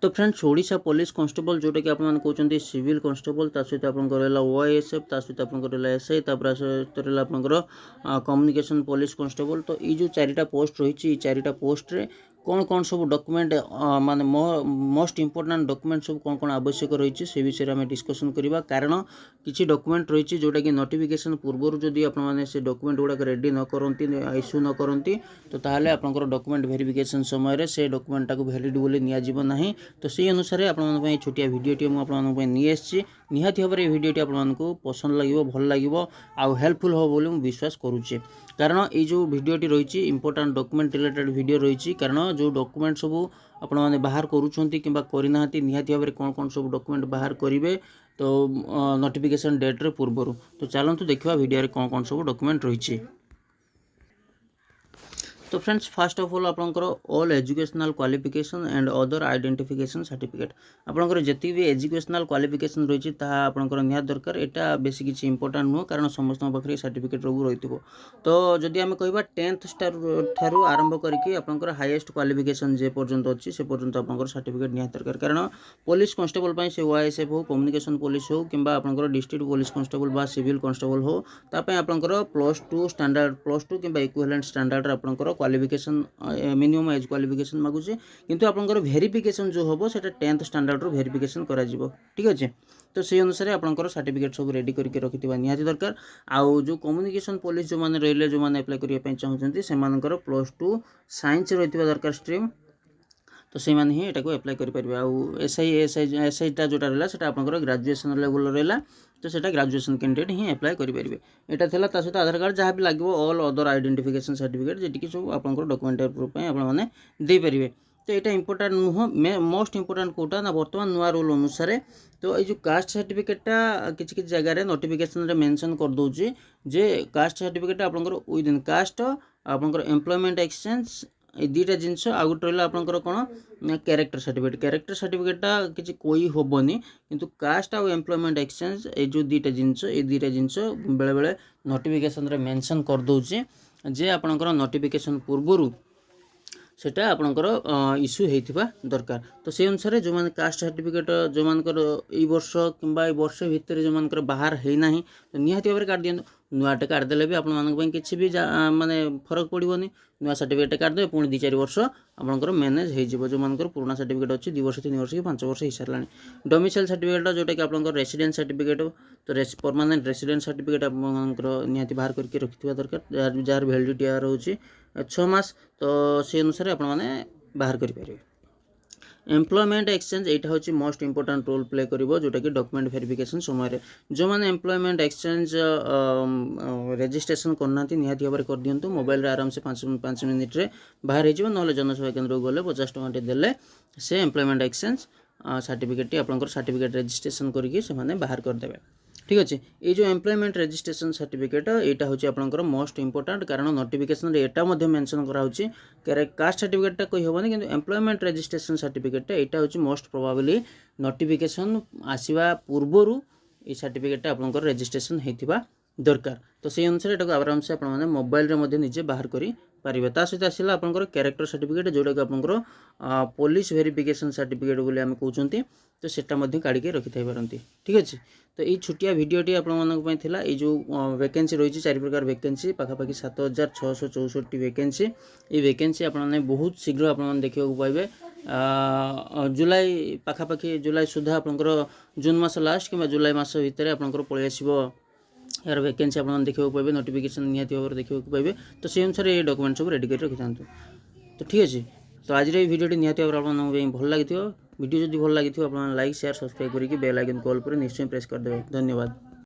तो friends Odisha police constable जोटा कि आपन कहते सिविल कांस्टेबल ता सहित आपन ओएसएफ ता सहित आपन एसआई तापर सहित आपन कम्युनिकेशन पुलिस कांस्टेबल। तो ये जो चारिटा पोस्ट रही चारिटा पोस्ट रे कौन कौन सब डॉक्यूमेंट माने मोस्ट इंपोर्टेंट डॉक्यूमेंट सब कौन कौन आवश्यक रही से विषय में डिस्कसन करवा। कारण किसी डॉक्यूमेंट रही जोटा कि नोटिफिकेशन पूर्व जदि आपने से डॉक्यूमेंट गुड़ाक रेडी न करती इश्यू न करती तो ताहले आपनकर डॉक्यूमेंट वेरिफिकेशन समय से डॉक्यूमेंट टाको वैलिड बोली नियाजिबो नहीं। तो से अनुसार आपन छोटिया वीडियोटी मुझे नहीं निहाती भाव में वीडियोटी आपको पसंद लगे भल लगे आउ हेल्पफुल हो बोली विश्वास करुचे। कारण ये जो वीडियोटी रही इंपोर्टेंट डॉक्यूमेंट रिलेटेड वीडियो रही। कारण जो डॉक्यूमेंट सब आपण मैंने बाहर करुँच कि करना निहाती भाव में कौन कौन सब डॉक्यूमेंट बाहर करेंगे तो नोटिफिकेशन डेट्रे पूर्वर। तो चलतु देखा वीडियो कौन कौन सब डॉक्यूमेंट रही। तो फ्रेंड्स फर्स्ट ऑफ ऑल आपंकर all educational qualification and other identification certificate आपंकर जी भी एजुकेशनल क्वालिफिकेशन रही आपंकर निहात दरकार। यहाँ बेसी किसी इंपोर्टेंट नुह कारण समस्त पाखे सर्टिफिकेट रही। तो जदि आम कह 10th ठारू आरंभ करके आपंकर हाईएस्ट क्वालिफिकेशन जे पर्यंत अच्छी से पर्यंत आपंकर सर्टिफिकेट निहात दरकार। कारण पुलिस कांस्टेबल से ओएसएफ हो कम्युनिकेशन पुलिस हो कि आपंकर डिस्ट्रिक्ट पुलिस कांस्टेबल बा सिविल कांस्टेबल हो तापाई आपंकर +2 स्टैंडर्ड +2 कि इक्विवेलेंट स्टैंडर्ड आपंकर क्वालिफिकेशन मिनिमम एज क्वालिफिकेशन मागुचे किंतु आपंकर वेरिफिकेशन जो हम से 10th स्टैंडर्ड रो वेरिफिकेशन करा जिवो। ठीक अच्छे। तो से अनुसार आपंकर सर्टिफिकेट सब रेडी करके रखिथिबा निहाती दरकार। आउ जो कम्युनिकेशन पुलिस जो माने रहिले जो माने अप्लाई करिया पई चाहउछन्ती से मानकर +2 साइंस रहिथिबा दरकार स्ट्रीम। तो से माने ही एटा को अप्लाई करि परिबे। आउ एसआई टा जोटा रहला सेटा आपनकर ग्रेजुएशन लेवल रहला तो सेटा ग्रेजुएशन कैंडिडेट ही अप्लाई करि परिबे। एटा थला ता सहित आधार कार्ड जहाँ भी लागो ऑल अदर आइडेंटिफिकेशन सर्टिफिकेट जेटिकी सब आपनकर डॉक्यूमेंट प्रूफ पे आपण माने दे परिबे। तो यहाँ इंपोर्टेंट नुह मोस्ट इंपोर्टेंट कोटा ना बर्तमान नुआ रूल अनुसार। तो ये जो कास्ट सर्टिफिकेटा किसी जगह नोटिफिकेशन रे मेंशन कर दउची जे कास्ट सर्टिफिकेट आपनकर विदिन कास्ट आपनकर एम्प्लॉयमेंट एक्सचेंज ये दुईटा जिनस आ गोटे रहा आपंकर कौन कैरेक्टर सर्टिफिकेटा किसी कोई हेनी किंतु कास्ट आउ एम्प्लॉयमेंट एक्सचेंज ये जो दुईटा जिनस बेले बेले नोटिफिकेशन रे मेंशन कर दउची जे आपंकर नोटिफिकेशन पूर्वर सेटा आपंकर इश्यू होता दरकार। तो से अनुसार जो मैंने कास्ट सर्टिफिकेट जो मानकर ये वर्ष कि वर्ष भितर जो मानकर बाहर होना तो निहाती भाव में काट दिखाँ नुआटे काटदेले भी आपण किसी भी माने फरक पड़ोनी नुआ सर्टिफिकेट काटदे पुणी 2-4 वर्ष आपंकर मैनेज हो जो मानकर पुराना सर्टिफिकेट अच्छी 2 वर्ष 3 वर्ष कि 5 वर्ष हो सारा। डोमिसाइल सर्टिफिकेट जोटा कि आपंकर रेसिडेंस सर्टिफिकेट तो परमानेंट रेसिडेंस सर्टिफिकेट आपंकर निहाती बाहर करके रखिथिबा दरकार जार वैलिडिटी रोचे 6 मास। तो से अनुसार आपण माने बाहर करि परिबे। एम्प्लॉयमेंट एक्सचेंज यहाँ हूँ मोस्ट इंपोर्टेंट रोल प्ले करिवो जोटा कि डॉक्यूमेंट वेरिफिकेशन समय जो मैंने एम्प्लॉयमेंट एक्सचेंज रजिस्ट्रेशन करना निहाती भाव में कर दिंतु मोबाइल आराम से 5 मिनिट रे बाहर हो ना जनसेवा केन्द्र को गले 50 टଙ୍କା देले से एम्प्लॉयमेंट एक्सचेंज सर्टिफिकेट आपंकर सर्टिफिकेट रजिस्ट्रेशन करके बाहर करदे। ठीक अच्छे। ये जो एम्प्लॉयमेंट रजिस्ट्रेशन सर्टिफिकेट यहाँ हूँ आपंकर मोस्ट इंपोर्टेंट कारण नोटिफिकेशन एटा मेंशन कराउची कास्ट सर्टिफिकेटा कही हेनी कि एम्प्लॉयमेंट रजिस्ट्रेशन सर्टिफिकेट यहाँ हूँ मोस्ट प्रोबेबली नोटिफिकेशन आसवा पूर्वर ये सर्टिफिकेट आपंकर रजिस्ट्रेशन होता दरकार। तो से अनुसार यहाँ आराम से आपने मोबाइल रे निजे बाहर करी पारिबे। ता सहित आसला आपंकर कैरेक्टर सर्टिफिकेट जोटा कि आपंकर पुलिस वेरिफिकेशन सर्टिफिकेट बोली आम कहते तो सेटा काढ़ी रखी पारती। ठीक अच्छे। तो ये छोटिया वीडियोटी आपला ये जो वैकेंसी रही 4 प्रकार वैकेंसी पाखापाखि 7664 वैकेंसी ये वैकेंसी आपने बहुत शीघ्र आपने देखा पाइबे जुलाई पाखापाखि जुलाई सुधा आपंकर जून मास लास्ट कि जुलाई मास भितर आपंकर पलि आसो यार वैकेंसी आप देखा पाइबे नोटिफिकेशन निहाती भाव में देखा पाइबे। तो से अनुसार ये डॉक्यूमेंट सब रेडी कर रखी था। तो ठीक अच्छे। तो आज ये वीडियो निहाती भाव में भल लगी वीडियो जब भल लगी आप लाइक शेयर सब्सक्राइब करके बेल आइकन कॉल पर निश्चय प्रेस करदे। धन्यवाद।